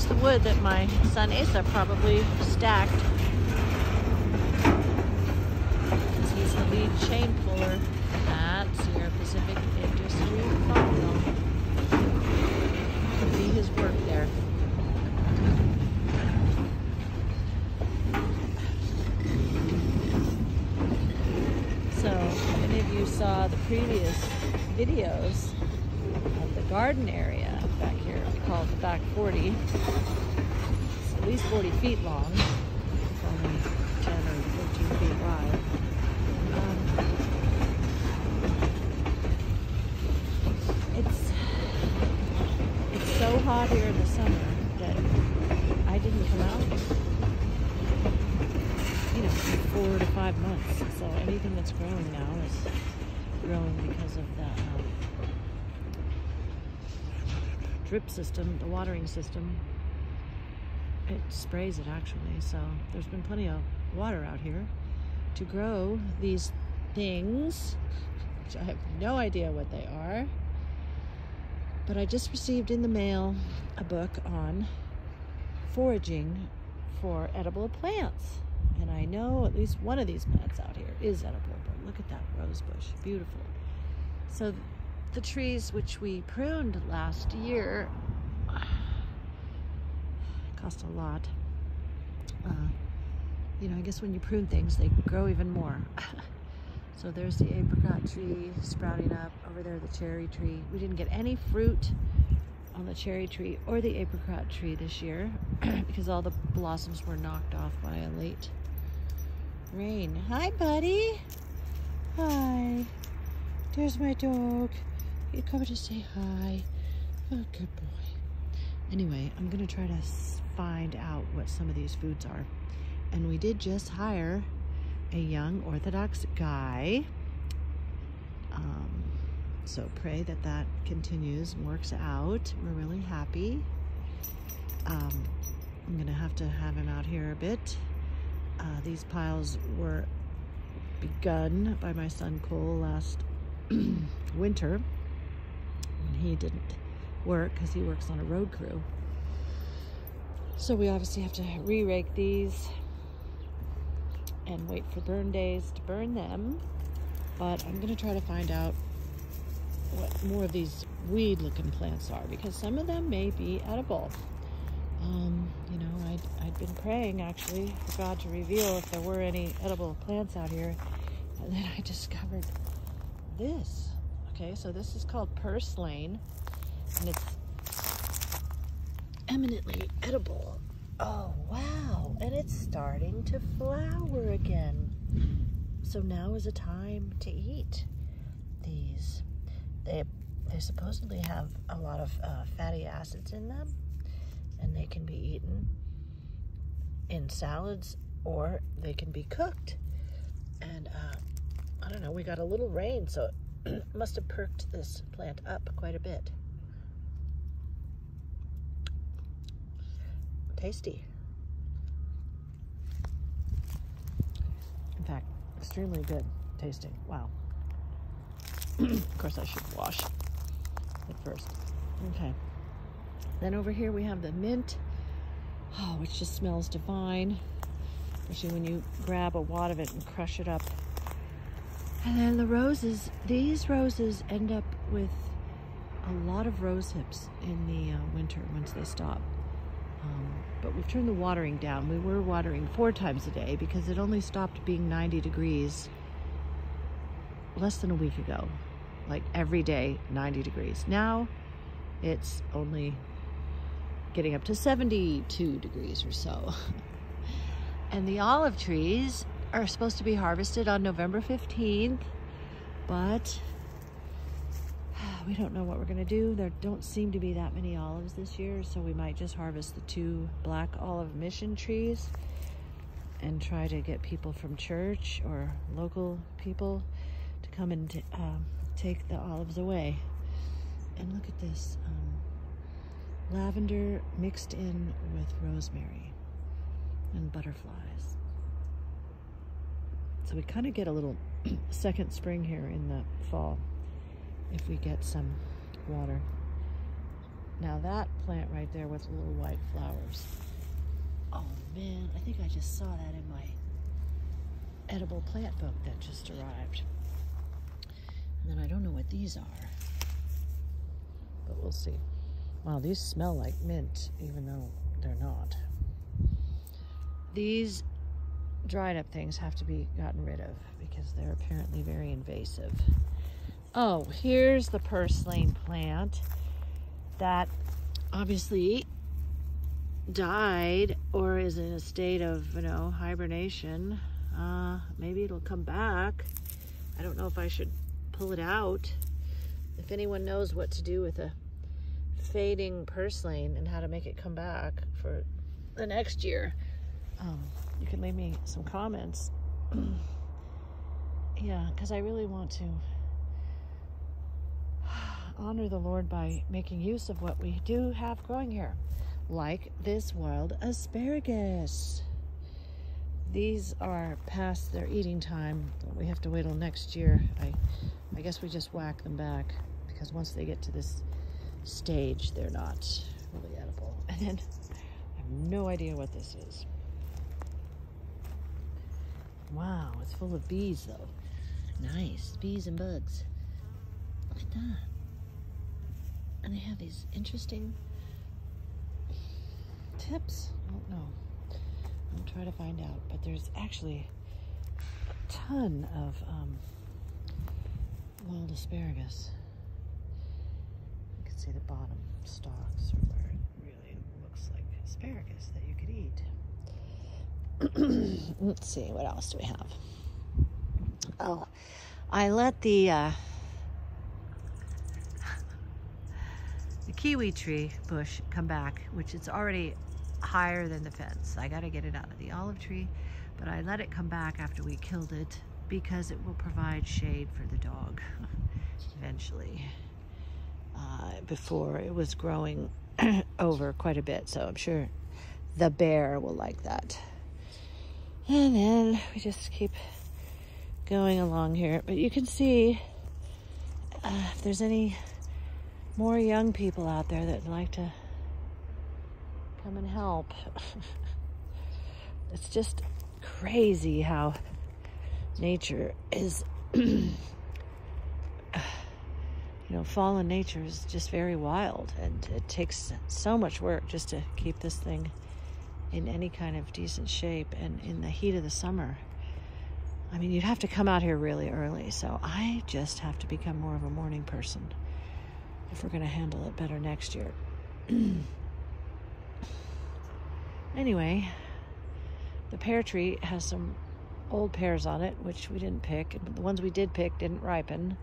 the wood that my son Asa probably stacked. Because he's the lead chain puller at Sierra Pacific Industry Farm. It'll be his work there. So, many of you saw the previous videos of the garden area back here. We call it the back 40. It's at least 40 feet long. It's only 10 or 13 feet wide. It's so hot here in the summer that I didn't come out, you know, for 4 to 5 months. So anything that's growing now is growing because of the drip system, the watering system. It sprays it actually, so there's been plenty of water out here to grow these things, which I have no idea what they are. But I just received in the mail a book on foraging for edible plants. And I know at least one of these plants out here is edible, but look at that rose bush, beautiful. So the trees which we pruned last year cost a lot. You know, I guess when you prune things, they grow even more. So there's the apricot tree sprouting up. Over there, the cherry tree. We didn't get any fruit on the cherry tree or the apricot tree this year because all the blossoms were knocked off by a late rain. Hi, buddy. Hi. There's my dog. You come to say hi. Oh, good boy. Anyway, I'm going to try to find out what some of these foods are. And we did just hire a young Orthodox guy. So pray that that continues and works out. We're really happy. I'm going to have him out here a bit. These piles were begun by my son Cole last winter when he didn't work because he works on a road crew. So we obviously have to re-rake these and wait for burn days to burn them. But I'm going to try to find out what more of these weed-looking plants are, because some of them may be edible. You know, I'd been praying actually for God to reveal if there were any edible plants out here, and then I discovered this. Okay, so this is called purslane, and it's eminently edible. Oh wow, and it's starting to flower again. So now is a time to eat these. They supposedly have a lot of fatty acids in them, and they can be eaten in salads or they can be cooked. And I don't know, we got a little rain, so it must have perked this plant up quite a bit. Tasty. In fact, extremely good tasting. Wow. Of course I should wash it first. Okay. Then over here we have the mint, which just smells divine, especially when you grab a wad of it and crush it up. And then the roses, these roses end up with a lot of rose hips in the winter once they stop. But we've turned the watering down. We were watering 4 times a day because it only stopped being 90 degrees less than a week ago. Like every day, 90 degrees. Now it's only getting up to 72 degrees or so. And the olive trees are supposed to be harvested on November 15th, but we don't know what we're gonna do. There don't seem to be that many olives this year, so we might just harvest the 2 black olive mission trees and try to get people from church or local people to come and take the olives away. And look at this, lavender mixed in with rosemary and butterflies. So we kind of get a little second spring here in the fall if we get some water. Now that plant right there with little white flowers. Oh man, I think I just saw that in my edible plant book that just arrived. And then I don't know what these are, but we'll see. Wow, these smell like mint, even though they're not. These dried up things have to be gotten rid of because they're apparently very invasive. Oh, here's the purslane plant that obviously died or is in a state of, you know, hibernation. Maybe it'll come back. I don't know if I should pull it out. If anyone knows what to do with a fading purslane and how to make it come back for the next year, you can leave me some comments. Yeah, because I really want to honor the Lord by making use of what we do have growing here, like this wild asparagus. These are past their eating time. We have to wait till next year. I guess we just whack them back because once they get to this stage, they're not really edible. And then I have no idea what this is. Wow, it's full of bees though. Nice, bees and bugs. Look at that. And they have these interesting tips. I don't know. I'll try to find out. But there's actually a ton of wild asparagus. You can see the bottom stalks where it really looks like asparagus that you could eat. Let's see, what else do we have? Oh, I let the kiwi tree bush come back, which is already higher than the fence. I got to get it out of the olive tree, but I let it come back after we killed it because it will provide shade for the dog eventually. Before it was growing over quite a bit, so I'm sure the bear will like that. And then we just keep going along here, but you can see if there's any more young people out there that would like to come and help. It's just crazy how nature is you know, fallen nature is just very wild, and it takes so much work just to keep this thing in any kind of decent shape. And in the heat of the summer, I mean, you'd have to come out here really early, so I just have to become more of a morning person if we're going to handle it better next year. Anyway, the pear tree has some old pears on it, which we didn't pick, and the ones we did pick didn't ripen.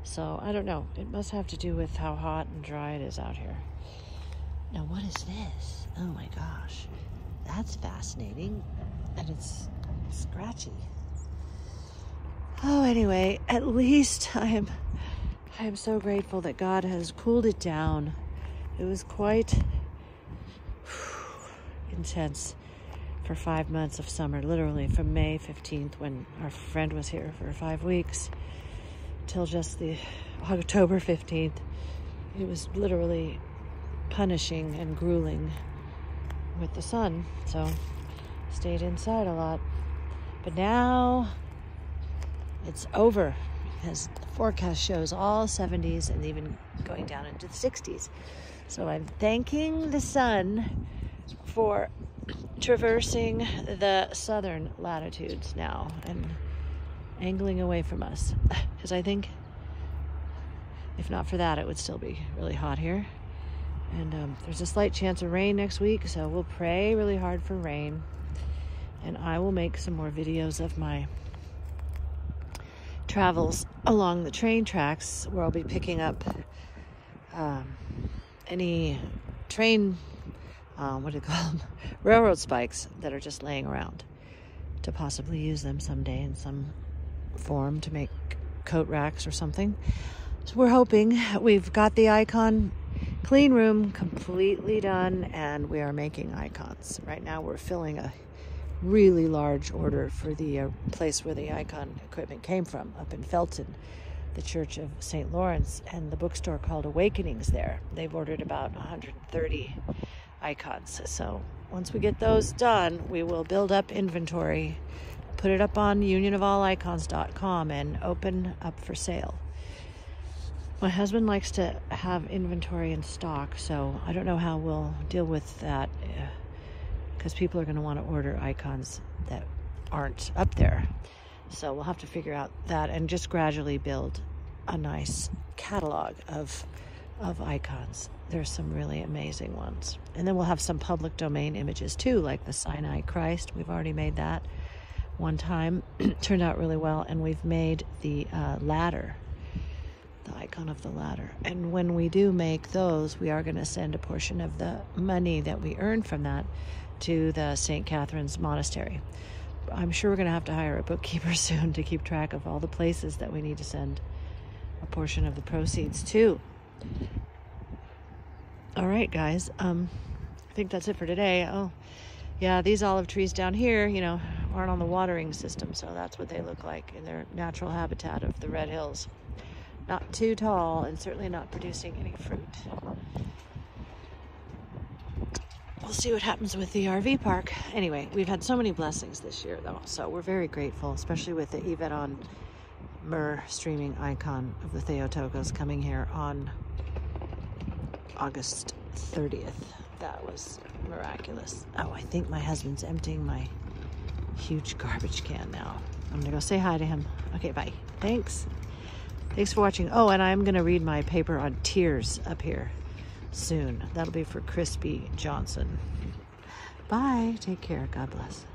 So I don't know. It must have to do with how hot and dry it is out here. Now, what is this? Oh my gosh. That's fascinating. And it's scratchy. Oh, anyway, at least I am so grateful that God has cooled it down. It was quite intense for 5 months of summer, literally from May 15th when our friend was here for 5 weeks till just the October 15th. It was literally punishing and grueling with the sun, so stayed inside a lot. But now it's over, as the forecast shows all 70s and even going down into the 60s. So I'm thanking the sun for traversing the southern latitudes now and angling away from us, because I think if not for that, it would still be really hot here. And there's a slight chance of rain next week, so we'll pray really hard for rain. And I will make some more videos of my travels along the train tracks, where I'll be picking up any train, what do you call them? Railroad spikes that are just laying around, to possibly use them someday in some form to make coat racks or something. So we're hoping. We've got the icon clean room completely done, and we are making icons. Right now we're filling a really large order for the place where the icon equipment came from, up in Felton. the Church of St. Lawrence and the bookstore called Awakenings there. They've ordered about 130 icons. So once we get those done, we will build up inventory, put it up on uniofofalicons.com and open up for sale. My husband likes to have inventory in stock, so I don't know how we'll deal with that, because people are going to want to order icons that aren't up there. So we'll have to figure out that and just gradually build a nice catalog of icons. There's some really amazing ones. And then we'll have some public domain images too, like the Sinai Christ. We've already made that one time. Turned out really well. And we've made the ladder, the icon of the ladder. And when we do make those, we are going to send a portion of the money that we earn from that to the St. Catherine's Monastery. I'm sure we're going to have to hire a bookkeeper soon to keep track of all the places that we need to send a portion of the proceeds to. All right, guys. I think that's it for today. Oh, yeah, these olive trees down here, you know, aren't on the watering system, so that's what they look like in their natural habitat of the Red Hills. Not too tall and certainly not producing any fruit. We'll see what happens with the RV park. Anyway, we've had so many blessings this year, though, so we're very grateful, especially with the Yvette Mur streaming icon of the Theotokos coming here on August 30th. That was miraculous. Oh, I think my husband's emptying my huge garbage can now. I'm gonna go say hi to him. Okay, bye. Thanks for watching. Oh, and I'm gonna read my paper on tears up here soon. That'll be for Crispy Johnson. Bye. Take care. God bless.